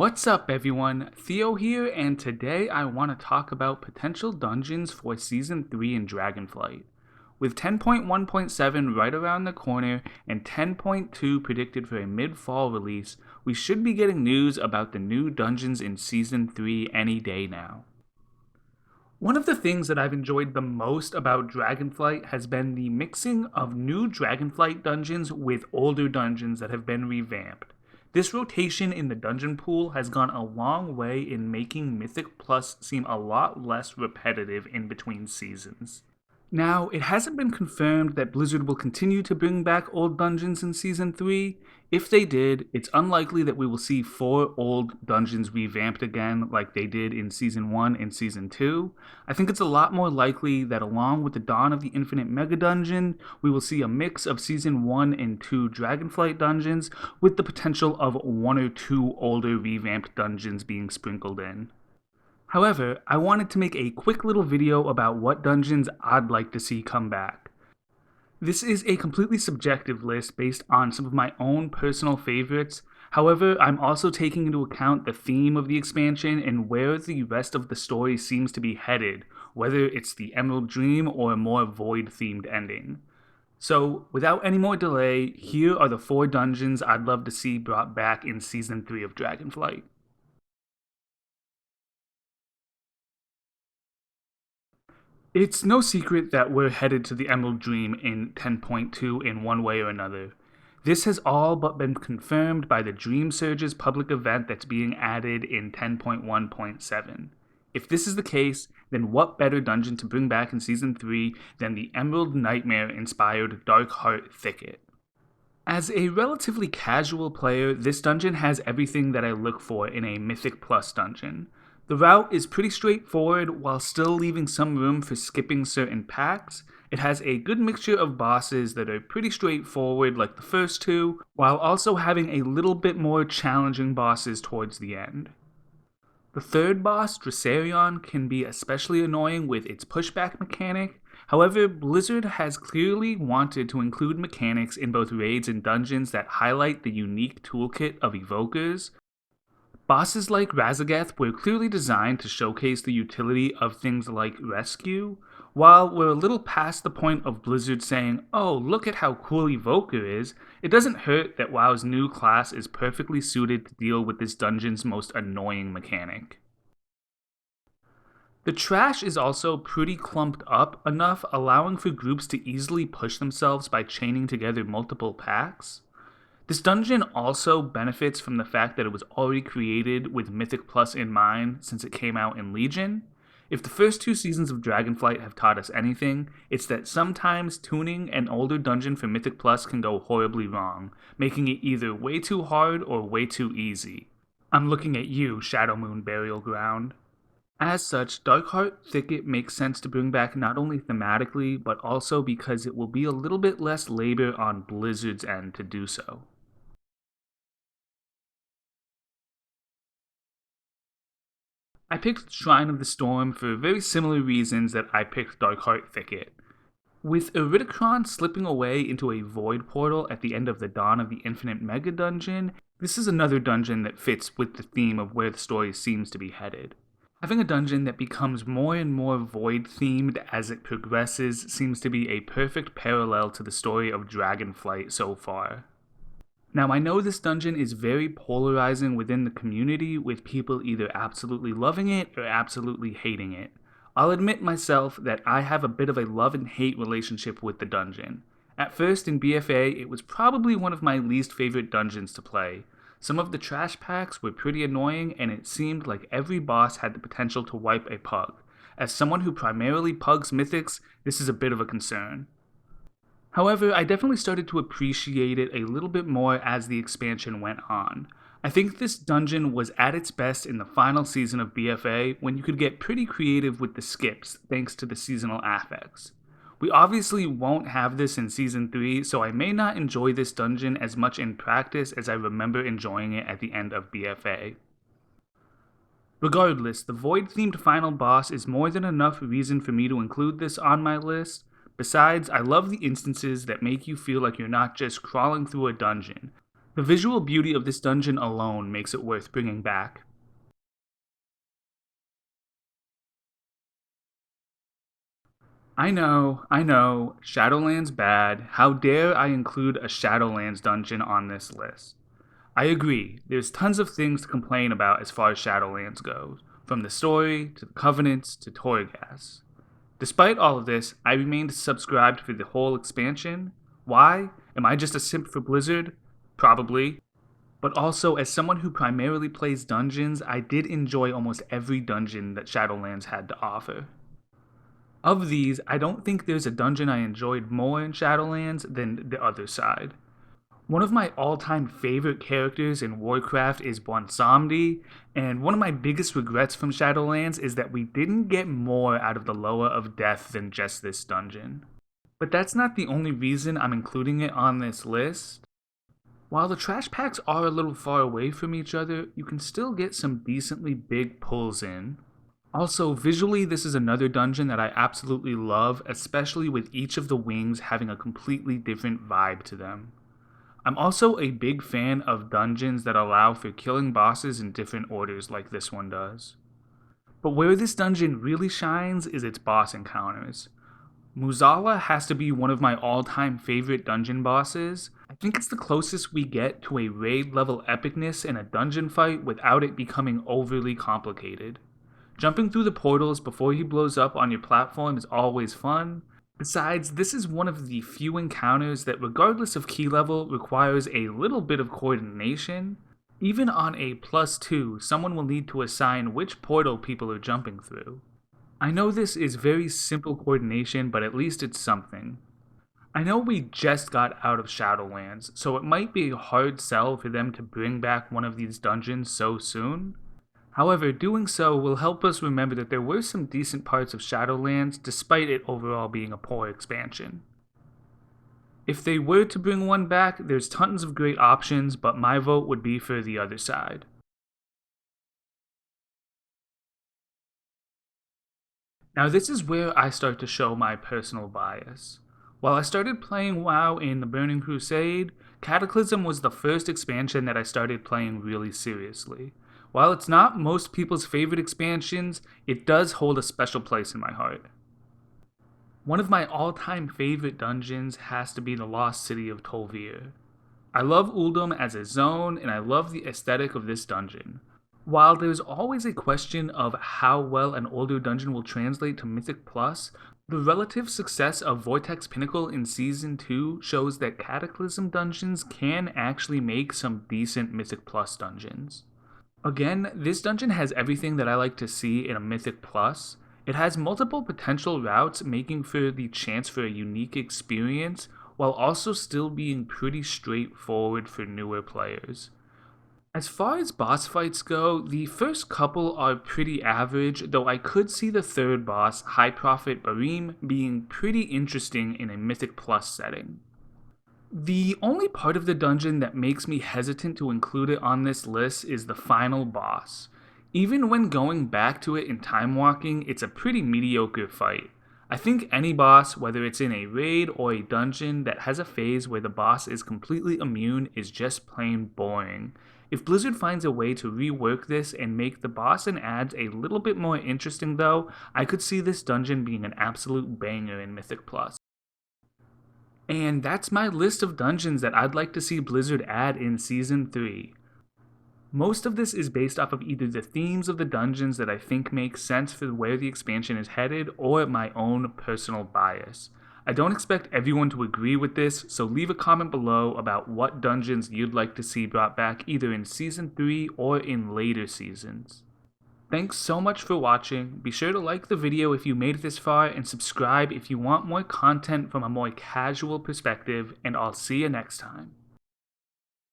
What's up, everyone? Theo here, and today I want to talk about potential dungeons for Season 3 in Dragonflight. With 10.1.7 right around the corner and 10.2 predicted for a mid-fall release, we should be getting news about the new dungeons in Season 3 any day now. One of the things that I've enjoyed the most about Dragonflight has been the mixing of new Dragonflight dungeons with older dungeons that have been revamped. This rotation in the dungeon pool has gone a long way in making Mythic Plus seem a lot less repetitive in between seasons. Now, it hasn't been confirmed that Blizzard will continue to bring back old dungeons in Season 3. If they did, it's unlikely that we will see 4 old dungeons revamped again like they did in Season 1 and Season 2. I think it's a lot more likely that along with the dawn of the Infinite Mega Dungeon, we will see a mix of Season 1 and 2 Dragonflight dungeons with the potential of 1 or 2 older revamped dungeons being sprinkled in. However, I wanted to make a quick little video about what dungeons I'd like to see come back. This is a completely subjective list based on some of my own personal favorites. However, I'm also taking into account the theme of the expansion and where the rest of the story seems to be headed, whether it's the Emerald Dream or a more void-themed ending. So, without any more delay, here are the 4 dungeons I'd love to see brought back in Season 3 of Dragonflight. It's no secret that we're headed to the Emerald Dream in 10.2 in one way or another. This has all but been confirmed by the Dream Surge's public event that's being added in 10.1.7. If this is the case, then what better dungeon to bring back in Season 3 than the Emerald Nightmare-inspired Darkheart Thicket? As a relatively casual player, this dungeon has everything that I look for in a Mythic Plus dungeon. The route is pretty straightforward while still leaving some room for skipping certain packs. It has a good mixture of bosses that are pretty straightforward like the first 2, while also having a little bit more challenging bosses towards the end. The third boss, Dressarion, can be especially annoying with its pushback mechanic. However, Blizzard has clearly wanted to include mechanics in both raids and dungeons that highlight the unique toolkit of evokers. Bosses like Razageth were clearly designed to showcase the utility of things like Rescue. While we're a little past the point of Blizzard saying, "Oh, look at how cool Evoker is," it doesn't hurt that WoW's new class is perfectly suited to deal with this dungeon's most annoying mechanic. The trash is also pretty clumped up enough, allowing for groups to easily push themselves by chaining together multiple packs. This dungeon also benefits from the fact that it was already created with Mythic Plus in mind since it came out in Legion. If the first 2 seasons of Dragonflight have taught us anything, it's that sometimes tuning an older dungeon for Mythic Plus can go horribly wrong, making it either way too hard or way too easy. I'm looking at you, Shadowmoon Burial Ground. As such, Darkheart Thicket makes sense to bring back not only thematically, but also because it will be a little bit less labor on Blizzard's end to do so. I picked Shrine of the Storm for very similar reasons that I picked Darkheart Thicket. With Iridikron slipping away into a void portal at the end of the Dawn of the Infinite Mega Dungeon, this is another dungeon that fits with the theme of where the story seems to be headed. Having a dungeon that becomes more and more void-themed as it progresses seems to be a perfect parallel to the story of Dragonflight so far. Now, I know this dungeon is very polarizing within the community, with people either absolutely loving it or absolutely hating it. I'll admit myself that I have a bit of a love and hate relationship with the dungeon. At first, in BFA, it was probably one of my least favorite dungeons to play. Some of the trash packs were pretty annoying, and it seemed like every boss had the potential to wipe a pug. As someone who primarily pugs mythics, this is a bit of a concern. However, I definitely started to appreciate it a little bit more as the expansion went on. I think this dungeon was at its best in the final season of BFA when you could get pretty creative with the skips thanks to the seasonal affects. We obviously won't have this in Season 3, so I may not enjoy this dungeon as much in practice as I remember enjoying it at the end of BFA. Regardless, the void-themed final boss is more than enough reason for me to include this on my list. Besides, I love the instances that make you feel like you're not just crawling through a dungeon. The visual beauty of this dungeon alone makes it worth bringing back. I know, Shadowlands bad. How dare I include a Shadowlands dungeon on this list? I agree, there's tons of things to complain about as far as Shadowlands goes, from the story, to the Covenants, to Torghast. Despite all of this, I remained subscribed for the whole expansion. Why? Am I just a simp for Blizzard? Probably. But also, as someone who primarily plays dungeons, I did enjoy almost every dungeon that Shadowlands had to offer. Of these, I don't think there's a dungeon I enjoyed more in Shadowlands than the other side. One of my all-time favorite characters in Warcraft is Bwonsamdi, and one of my biggest regrets from Shadowlands is that we didn't get more out of the Loa of Death than just this dungeon. But that's not the only reason I'm including it on this list. While the trash packs are a little far away from each other, you can still get some decently big pulls in. Also, visually, this is another dungeon that I absolutely love, especially with each of the wings having a completely different vibe to them. I'm also a big fan of dungeons that allow for killing bosses in different orders like this one does. But where this dungeon really shines is its boss encounters. Muzala has to be one of my all-time favorite dungeon bosses. I think it's the closest we get to a raid level epicness in a dungeon fight without it becoming overly complicated. Jumping through the portals before he blows up on your platform is always fun. Besides, this is one of the few encounters that, regardless of key level, requires a little bit of coordination. Even on a +2, someone will need to assign which portal people are jumping through. I know this is very simple coordination, but at least it's something. I know we just got out of Shadowlands, so it might be a hard sell for them to bring back one of these dungeons so soon. However, doing so will help us remember that there were some decent parts of Shadowlands despite it overall being a poor expansion. If they were to bring one back, there's tons of great options, but my vote would be for the other side. Now this is where I start to show my personal bias. While I started playing WoW in the Burning Crusade, Cataclysm was the first expansion that I started playing really seriously. While it's not most people's favorite expansions, it does hold a special place in my heart. One of my all-time favorite dungeons has to be the Lost City of Tol'vir. I love Uldum as a zone, and I love the aesthetic of this dungeon. While there's always a question of how well an older dungeon will translate to Mythic Plus, the relative success of Vortex Pinnacle in Season 2 shows that Cataclysm dungeons can actually make some decent Mythic Plus dungeons. Again, this dungeon has everything that I like to see in a Mythic Plus. It has multiple potential routes, making for the chance for a unique experience, while also still being pretty straightforward for newer players. As far as boss fights go, the first couple are pretty average, though I could see the third boss, High Prophet Barim, being pretty interesting in a Mythic Plus setting. The only part of the dungeon that makes me hesitant to include it on this list is the final boss. Even when going back to it in time walking, it's a pretty mediocre fight. I think any boss, whether it's in a raid or a dungeon that has a phase where the boss is completely immune, is just plain boring. If Blizzard finds a way to rework this and make the boss and adds a little bit more interesting though, I could see this dungeon being an absolute banger in Mythic Plus. And that's my list of dungeons that I'd like to see Blizzard add in Season 3. Most of this is based off of either the themes of the dungeons that I think make sense for where the expansion is headed, or my own personal bias. I don't expect everyone to agree with this, so leave a comment below about what dungeons you'd like to see brought back either in Season 3 or in later seasons. Thanks so much for watching. Be sure to like the video if you made it this far and subscribe if you want more content from a more casual perspective, and I'll see you next time.